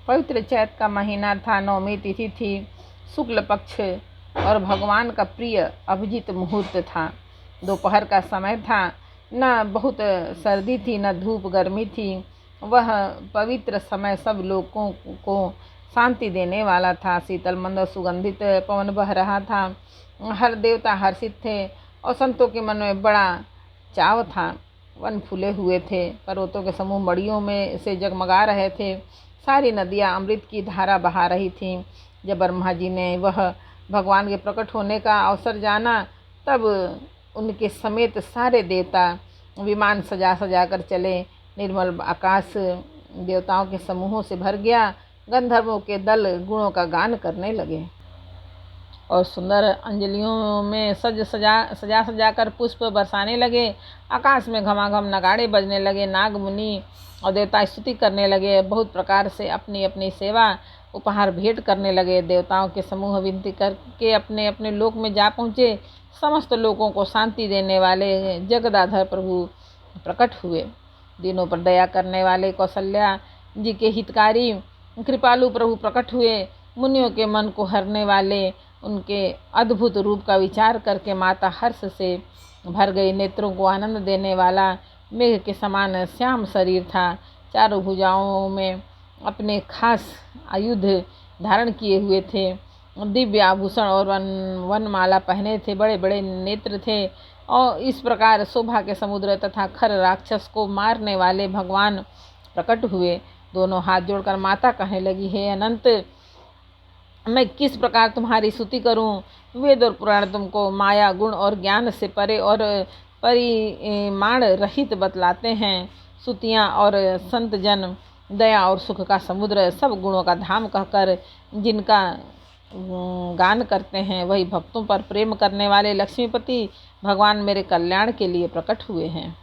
पवित्र चैत का महीना था। नवमी तिथि थी, शुक्ल पक्ष, और भगवान का प्रिय अभिजीत मुहूर्त था। दोपहर का समय था। न बहुत सर्दी थी, न धूप गर्मी थी। वह पवित्र समय सब लोगों को शांति देने वाला था। शीतल मंद सुगंधित पवन बह रहा था। हर देवता हर्षित थे और संतों के मन में बड़ा चाव था। वन फूले हुए थे, पर्वतों के समूह मड़ियों में से जगमगा रहे थे। सारी नदियां अमृत की धारा बहा रही थीं। जब ब्रह्मा जी ने वह भगवान के प्रकट होने का अवसर जाना, तब उनके समेत सारे देवता विमान सजा सजा कर चले। निर्मल आकाश देवताओं के समूहों से भर गया। गंधर्वों के दल गुणों का गान करने लगे और सुंदर अंजलियों में सजा सजा कर पुष्प बरसाने लगे। आकाश में घमाघम नगाड़े बजने लगे। नाग मुनि और देवता स्तुति करने लगे। बहुत प्रकार से अपनी अपनी सेवा उपहार भेंट करने लगे। देवताओं के समूह विनती करके अपने अपने लोक में जा पहुँचे। समस्त लोगों को शांति देने वाले जगदाधर प्रभु प्रकट हुए। दिनों पर दया करने वाले कौशल्या जी के हितकारी कृपालु प्रभु प्रकट हुए। मुनियों के मन को हरने वाले उनके अद्भुत रूप का विचार करके माता हर्ष से भर गई। नेत्रों को आनंद देने वाला मेघ के समान श्याम शरीर था। चारों भुजाओं में अपने खास आयुध धारण किए हुए थे। दिव्य आभूषण और वनमाला पहने थे। बड़े बड़े नेत्र थे और इस प्रकार शोभा के समुद्र तथा खर राक्षस को मारने वाले भगवान प्रकट हुए। दोनों हाथ जोड़कर माता कहने लगी, हे अनंत, मैं किस प्रकार तुम्हारी स्तुति करूं? वेद और पुराण तुमको माया गुण और ज्ञान से परे और परिमाण रहित बतलाते हैं। स्तुतियाँ और संत जन दया और सुख का समुद्र, सब गुणों का धाम कहकर जिनका गान करते हैं, वही भक्तों पर प्रेम करने वाले लक्ष्मीपति भगवान मेरे कल्याण के लिए प्रकट हुए हैं।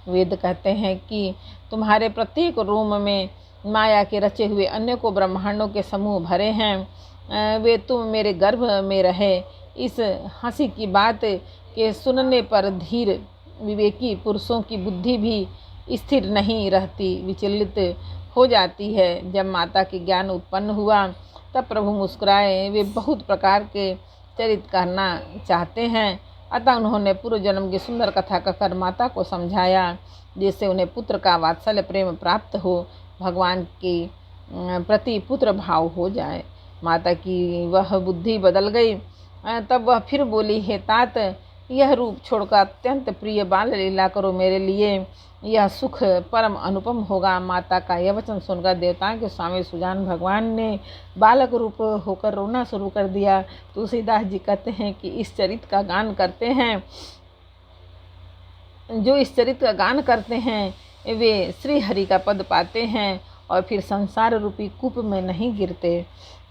वेद कहते हैं कि तुम्हारे प्रत्येक रोम में माया के रचे हुए अनेकों ब्रह्मांडों के समूह भरे हैं। वे तुम मेरे गर्भ में रहे। इस हंसी की बात के सुनने पर धीर विवेकी पुरुषों की बुद्धि भी स्थिर नहीं रहती, विचलित हो जाती है। जब माता के ज्ञान उत्पन्न हुआ तब प्रभु मुस्कुराए। वे बहुत प्रकार के चरित्र करना चाहते हैं, अतः उन्होंने पूर्व जन्म की सुंदर कथा कहकर माता को समझाया, जिससे उन्हें पुत्र का वात्सल्य प्रेम प्राप्त हो, भगवान के प्रति पुत्र भाव हो जाए। माता की वह बुद्धि बदल गई। तब वह फिर बोली, हे तात, यह रूप छोड़कर अत्यंत प्रिय बाल लीला करो मेरे लिए, यह सुख परम अनुपम होगा। माता का यह वचन सुनकर देवताओं के स्वामी सुजान भगवान ने बालक रूप होकर रोना शुरू कर दिया। तुलसीदास जी कहते हैं कि इस चरित्र का गान करते हैं, जो इस चरित्र का गान करते हैं वे श्री हरि का पद पाते हैं और फिर संसार रूपी कूप में नहीं गिरते।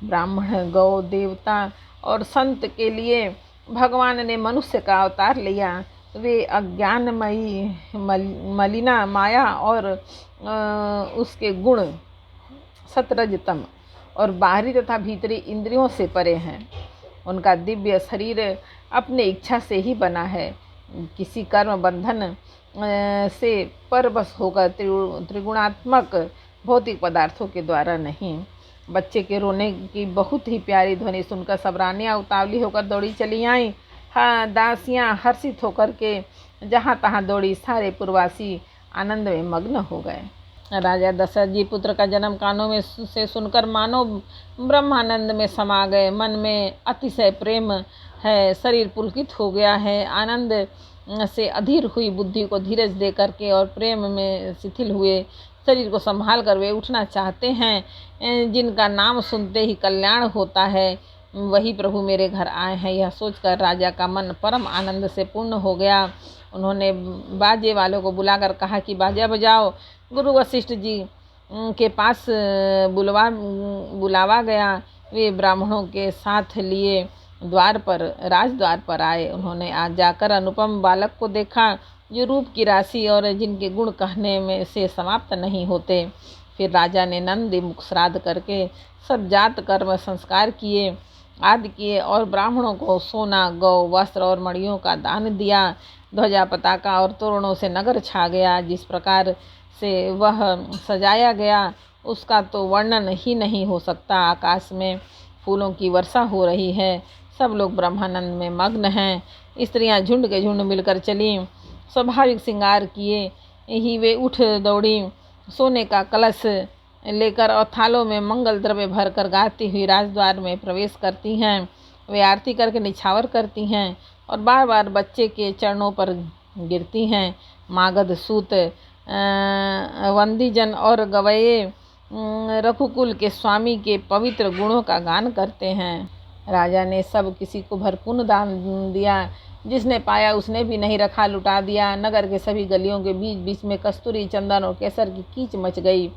ब्राह्मण, गौ, देवता और संत के लिए भगवान ने मनुष्य का अवतार लिया। वे अज्ञानमयी मलिना माया और उसके गुण सतरजतम और बाहरी तथा भीतरी इंद्रियों से परे हैं। उनका दिव्य शरीर अपने इच्छा से ही बना है, किसी कर्म बंधन से परवश होकर त्रिगुणात्मक भौतिक पदार्थों के द्वारा नहीं। बच्चे के रोने की बहुत ही प्यारी ध्वनि सुनकर सब रानियाँ उतावली होकर दौड़ी चली आईं। हाँ, दासियाँ हर्षित होकर के जहाँ तहाँ दौड़ी। सारे पुरवासी आनंद में मग्न हो गए। राजा दशरथ जी पुत्र का जन्म कानों में से सुनकर मानो ब्रह्मानंद में समा गए। मन में अतिशय प्रेम है, शरीर पुलकित हो गया है। आनंद से अधीर हुई बुद्धि को धीरज दे करके और प्रेम में शिथिल हुए शरीर को संभाल कर वे उठना चाहते हैं। जिनका नाम सुनते ही कल्याण होता है, वही प्रभु मेरे घर आए हैं। यह सोचकर राजा का मन परम आनंद से पूर्ण हो गया। उन्होंने बाजे वालों को बुलाकर कहा कि बाजा बजाओ। गुरु वशिष्ठ जी के पास बुलावा गया। वे ब्राह्मणों के साथ लिए राजद्वार पर आए। उन्होंने आज जाकर अनुपम बालक को देखा, जो रूप की राशि और जिनके गुण कहने में से समाप्त नहीं होते। फिर राजा ने नंदी मुख श्राद्ध करके सब जात कर्म संस्कार किए आदि किए और ब्राह्मणों को सोना, गौ, वस्त्र और मणियों का दान दिया। ध्वजा, पताका और तोरणों से नगर छा गया। जिस प्रकार से वह सजाया गया उसका तो वर्णन ही नहीं हो सकता। आकाश में फूलों की वर्षा हो रही है, सब लोग ब्रह्मानंद में मग्न हैं। स्त्रियां झुंड के झुंड मिलकर चली, स्वाभाविक श्रृंगार किए ही वे उठ दौड़ी, सोने का कलश लेकर और थालों में मंगल द्रव्य भरकर गाती हुई राजद्वार में प्रवेश करती हैं। वे आरती करके निछावर करती हैं और बार बार बच्चे के चरणों पर गिरती हैं। मागध सूत वंदीजन और गवये रघुकुल के स्वामी के पवित्र गुणों का गान करते हैं। राजा ने सब किसी को भरपूर दान दिया, जिसने पाया उसने भी नहीं रखा, लुटा दिया। नगर के सभी गलियों के बीच बीच में कस्तूरी, चंदन और केसर की कीच मच गई।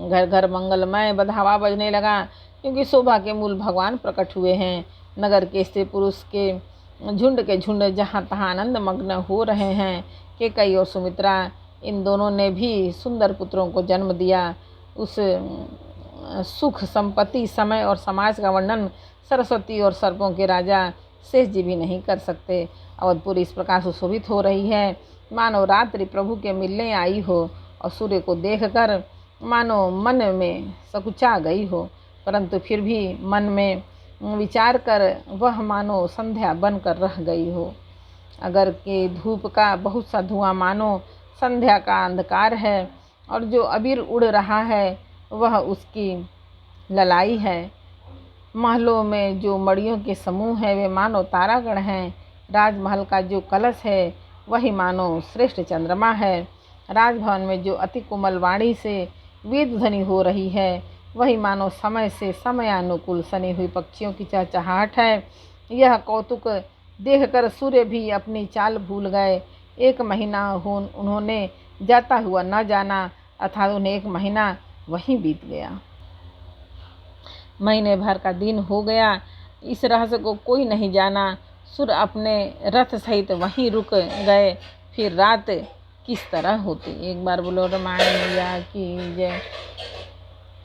घर घर मंगलमय बधावा बजने लगा, क्योंकि शोभा के मूल भगवान प्रकट हुए हैं। नगर के स्त्री पुरुष के झुंड जहाँ तहाँ आनंद मग्न हो रहे हैं। केकई और सुमित्रा, इन दोनों ने भी सुंदर पुत्रों को जन्म दिया। उस सुख, संपत्ति, समय और समाज का वर्णन सरस्वती और सर्पों के राजा शेष जी भी नहीं कर सकते। अवधपुरी इस प्रकार सुशोभित हो रही है, मानो रात्रि प्रभु के मिलने आई हो, और सूर्य को देखकर मानो मन में सकुचा गई हो, परंतु फिर भी मन में विचार कर वह मानो संध्या बनकर रह गई हो। अगर के धूप का बहुत सा धुआं मानो संध्या का अंधकार है, और जो अबीर उड़ रहा है वह उसकी ललाई है। महलों में जो मड़ियों के समूह है वे मानो तारागण हैं। राजमहल का जो कलश है वही मानो श्रेष्ठ चंद्रमा है। राजभवन में जो अति कोमल वाणी से वेद ध्वनि हो रही है वही मानो समय से समयानुकूल सनी हुई पक्षियों की चहचहाहट है। यह कौतुक देखकर सूर्य भी अपनी चाल भूल गए। एक महीना उन्होंने जाता हुआ न जाना, अर्थात उन्हें एक महीना वहीं बीत गया। महीने भर का दिन हो गया, इस रहस्य को कोई नहीं जाना। सूर्य अपने रथ सहित वहीं रुक गए। फिर रात किस तरह होती। एक बार बोलो रामायण मैया की जय।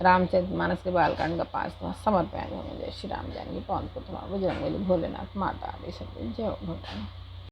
रामचरितमानस के बालकांड का 5वां समर्पण। जय श्री राम जानकी पवन पुत्र बजरंगबली भोलेनाथ माता जय भगवान।